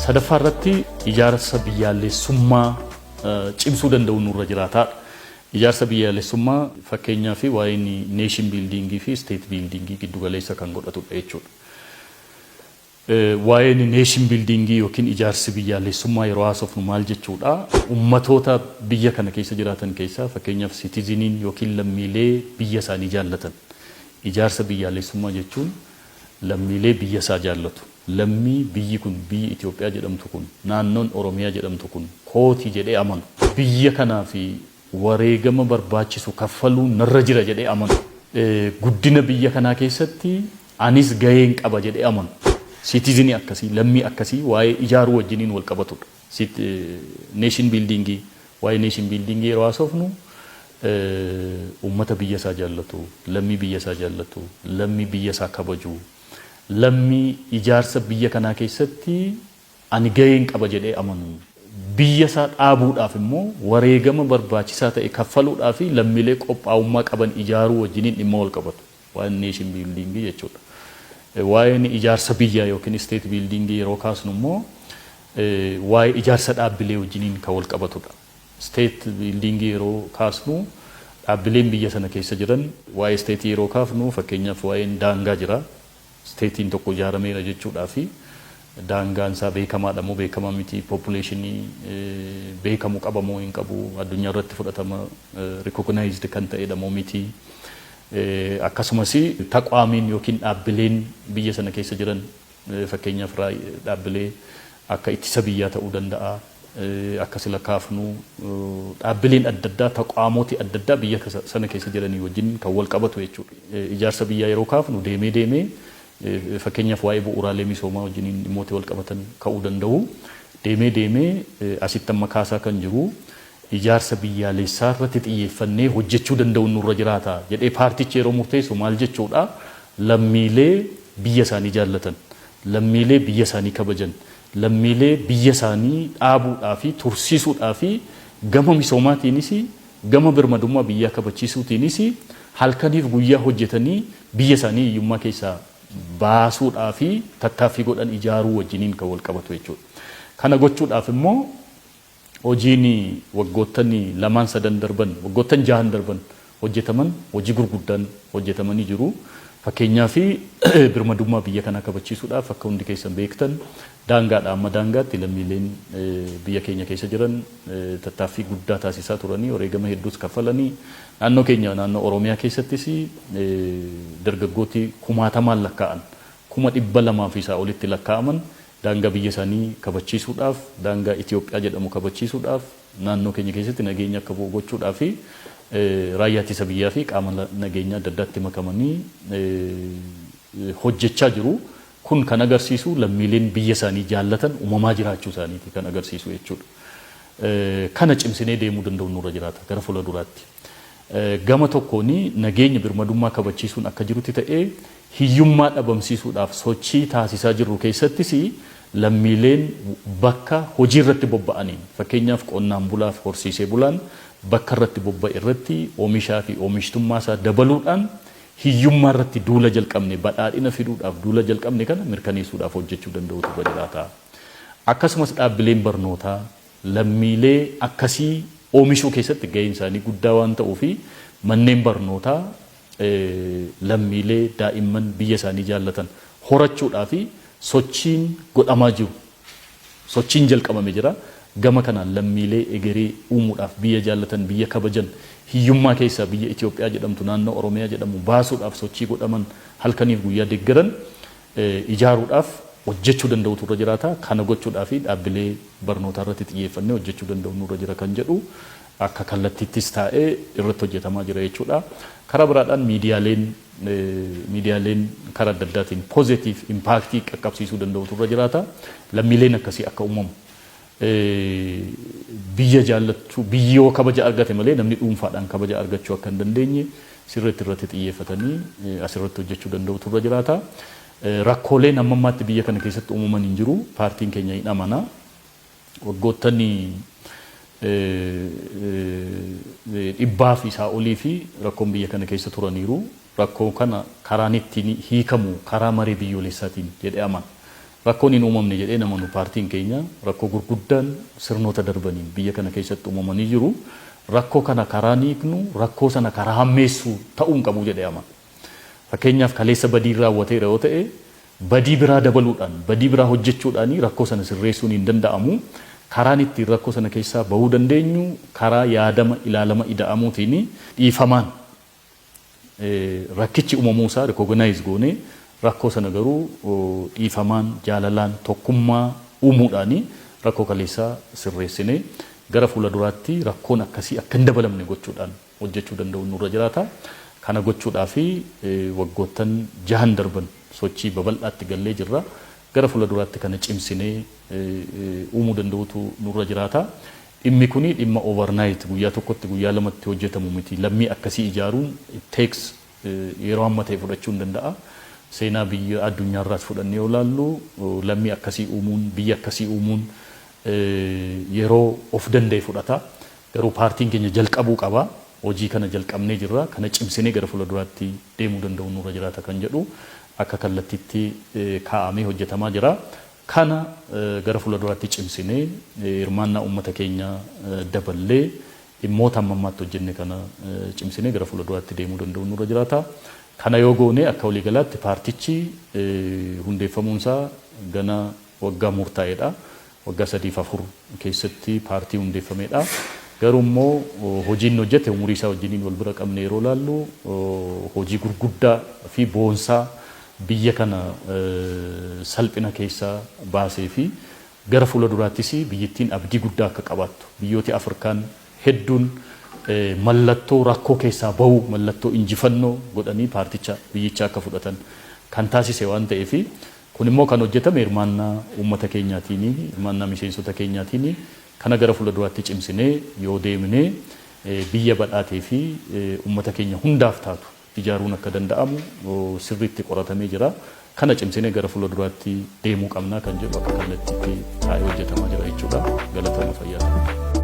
sadaffaarratti ijaarsa biyyaalessummaa cimsuu danda'u nurra jiraata. Ijaarsa biyyaalessummaa fakkeenyaa fi waa'ee nation building fi state building giddu galeessa kan godhatudha jechuudha. Waa'ee nation building yookiin ijaarsi biyyaalessummaa yeroo haasofnu maal jechuudha? Ummatoota biyya kana keessa jiraatan keessaa fakkeenyaaf citizeniin yookiin lammiilee biyya isaanii jaallatan. Ijaarsa biyyaalessummaa jechuun lammiilee biyya isaa jaallatu. Lammii biyyi kun biyyi Itoophiyaa jedhamtu kun naannoon Oromiyaa jedhamtu kun kootii jedhee amanu. Biyya kanaa fi wareegama barbaachisu kaffaluu narra jira jedhee amanu. Guddina biyya kanaa keessatti anis gaheen qaba jedhee amanu. Citizenii akkasii, lammii akkasii waa'ee ijaaruu wajjiniin wal qabatudha. Nation building, waa'ee nation building yeroo haasofnu ummata biyya isaa jaallatu, lammii biyya isaa jaallatu, lammii biyya isaa kabaju, lammii ijaarsa biyya kanaa keessatti ani gaheen qaba jedhee amanu. Biyya isaa dhaabuudhaaf immoo wareegama barbaachisaa ta'e kaffaluudhaaf fi lammiilee qophaa'ummaa qaban ijaaruu wajjiniin dhimma wal qabatu. Waa'ee nation building jechuudha. Waa'ee ijaarsa biyyaa yookiin state building yeroo kaasnu immoo waa'ee ijaarsa dhaabbilee wajjiniin kan wal qabatudha. State building yeroo kaasnu dhaabbileen biyya sana keessa jiran waa'ee state yeroo kaafnu fakkeenyaaf waa'een daangaa jira. Statein tokko ijaarameera jechuudhaa fi daangaan isaa beekamaadha moo beekamaa miti, populationii beekamu qaba moo hin qabu, addunyaa irratti fudhatama recognized kan ta'edha moo miti. Akkasumas taqwaamiin yookiin dhaabbileen biyya sana keessa jiran fakkeenyaaf dhaabbilee akka ittisa biyyaa ta'uu danda'a. Akka sila kaafnu dhaabbileen adda addaa taqwaamooti adda addaa biyya sana keessa jiranii wajjin kan wal qabatu jechuudha. Ijaarsa biyyaa yeroo kaafnu deemee fakkeenyaaf waa'ee bu'uuraalee misoomaa wajjiniin dhimmoota wal qabatan ka'uu danda'u. Deemee asitti amma kaasaa kan jiru ijaarsa biyyaalessaa irratti xiyyeeffannee hojjechuu danda'u nurra jiraata jedhee paartichi yeroo murteessu maal jechuudha? Lammiilee biyya isaanii jaallatan, lammiilee biyya isaanii kabajan, lammiilee biyya isaanii dhaabuudhaa fi tursiisuudhaa fi gama misoomaatiinis gama birmadummaa biyyaa kabachiisuutiinis halkaniif guyyaa hojjetanii biyya isaanii hiyyummaa keessaa baasuudhaa fi tattaaffii godhan ijaaruu wajjiniin kan wal qabatu jechuudha. Kana gochuudhaaf immoo hojiin waggoottan lamaan sadan darban, waggoottan jahan darban hojjetaman hojii gurguddaan hojjetamanii jiru. Fakkeenyaaf birmadummaa biyya kanaa kabachiisuudhaaf akka hundi keessan beektan daangaadhaa amma daangaatti lammiileen biyya keenya keessa jiran tattaaffii guddaa taasisaa turanii wareegama hedduus kaffalanii naannoo keenya naannoo Oromiyaa keessattis dargaggooti kumaatamaan lakkaa'an 200,000 fi isaa olitti lakkaa'aman daangaa biyya isaanii kabachiisuudhaaf daangaa Itoophiyaa jedhamu kabachiisuudhaaf naannoo keenya keessatti nageenya akka bu'u gochuudhaaf fi raayyaa ittisa biyyaa fi qaama nageenyaa adda addaatti makamanii hojjechaa jiru. Kun kan agarsiisu lammiileen biyya isaanii jaallatan uumamaa jiraachuu isaaniiti kan agarsiisu jechuudha. Kana cimsinee deemuu danda'u nurra jiraata gara fuula duraatti. Gama tokkoon nageenya birmadummaa kabachiisuun akka jirutti ta'ee hiyyummaa dhabamsiisuudhaaf sochii taasisaa jirru keessattis lammiileen bakka hojii irratti bobba'aniin fakkeenyaaf qonnaan bulaaf horsiisee bulaan bakka irratti bobba'e irratti oomishaa fi oomishtummaa isaa dabaluudhaan hiyyummaa irratti duula jalqabne badhaadhina fiduudhaaf duula jalqabne kana mirkaneessuudhaaf hojjechuu danda'utu jiraata. Akkasumas dhaabbileen barnootaa lammiilee akkasii oomishuu keessatti gaheen isaanii guddaa waan ta'uuf manneen barnootaa lammiilee daa'imman biyya isaanii jaallatan horachuudhaaf sochiin godhamaa jiru. Sochiin jalqabame jira. Gama kanaan lammiilee egeree uumuudhaaf biyya jaallatan biyya kabajan hiyyummaa keessaa biyya Itoophiyaa jedhamtu naannoo Oromiyaa jedhamu baasuudhaaf sochii godhaman halkaniif guyyaa deeggaran ijaaruudhaaf hojjechuu danda'utu irra jiraata. Kana gochuudhaaf dhaabbilee barnootaa irratti xiyyeeffannee hojjechuu danda'u nurra jira kan jedhu akka kallattiittis taa'ee irratti hojjetamaa jira jechuudha. Karaa biraadhaan miidiyaaleen karaa adda addaatiin poozitiiv impaaktii qaqqabsiisuu danda'utu irra jiraata. Lammiileen akkasii akka uumamu. Biyya jaallachuu biyyoo kabaja argate malee namni dhuunfaadhaan kabaja argachuu akka hin dandeenye sirriitti irratti xiyyeeffatanii asirratti hojjechuu danda'utu irra jiraata. Rakkooleen ammammaatti biyya kana keessatti uumaman hin jiru. Paartiin keenya hin amana. Waggoottan 100 fi isaa olii fi rakkoon biyya kana keessa turaniiru. Rakkoo kana karaan ittiin hiikamu karaa maree biyyoolessaatiin jedhee amana. rakkoon hin uumamne jedhee namanu paartiin keenya rakkoo gurguddaan sirnoota darbaniin biyya kana keessatti uumamanii jiru. Rakkoo kana karaa hiiknu rakkoo sana karaa hammeessuu ta'uun qabu jedhee ama. Fakkeenyaaf kaleessa badii raawwateera yoo ta'e badii biraa dabaluudhaan badii biraa hojjechuudhaan rakkoo sana sirreessuun hin danda'amu. Karaan ittiin rakkoo sana keessaa bahuu dandeenyu karaa yaadama ilaalama ida'amuutiin dhiifamaan rakkichi uumamuusaa recognize goone rakkoo sana garuu dhiifamaan jaalalaan tokkummaa uumuudhaan rakkoo kaleessaa sirreessine gara fuula duraatti rakkoon akkasii akka hin dabalamne gochuudhaan hojjechuu danda'u nurra jiraata. Kana gochuudhaaf waggoottan 6 darban sochii babal'aatti gallee jirra. Gara fuula duraatti kana cimsinee uumuu danda'utu nurra jiraata. Dhimmi kuni dhimma overnight guyyaa tokkotti guyyaa lamatti hojjetamu miti. Lammii akkasii ijaaruun it takes yeroo amma ta'e fudhachuu hin danda'a. Seenaa biyya addunyaarraas fudhannee yoo ilaallu lammii akkasii uumuun biyya akkasii uumuun yeroo of danda'e fudhata. Garuu paartiin keenya jalqabuu qaba. Hojii kana jalqabnee jirra. Kana cimsinee gara fuula duraatti deemuu danda'u nurra jiraata kan jedhu akka kallattiitti kaa'amee hojjetamaa jira. Kana gara fuula duraatti cimsinee hirmaannaa uummata keenya daballee dhimmoota amma ammaatti hojjenne kana cimsinee gara fuula duraatti deemuu danda'u nurra jiraata. Kana yoo goone akka waliigalaatti paartichi hundeeffamuunsaa gana waggaa murtaa'eedha. Waggaa 3-4 keessatti paartii hundeeffameedha. Garuu immoo hojiin hojjete umurii isaa wajjiniin wal bira qabne yeroo laallu hojii gurguddaa fi boonsaa biyya kana salphina keessaa baasee fi gara fuula duraattis biyyattiin abdii guddaa akka qabaattu biyyooti Afrikaan hedduun mallattoo rakkoo keessaa bahu mallattoo injifannoo godhanii paarticha biyyicha akka fudhatan kan taasise waan ta'eef kun immoo kan hojjetame hirmaannaa uummata keenyaatiin hirmaannaa miseensota keenyaatiin kana gara fuula duraatti cimsinee yoo deemnee biyya badhaatee fi uummata keenya hundaaf taatu ijaaruun akka danda'amu sirriitti qoratamee jira. Kana cimsinee gara fuula duraatti deemuu qabna kan jedhu akka kallattiitti taa'ee hojjetamaa jira jechuudha. Galatooma fayyaa.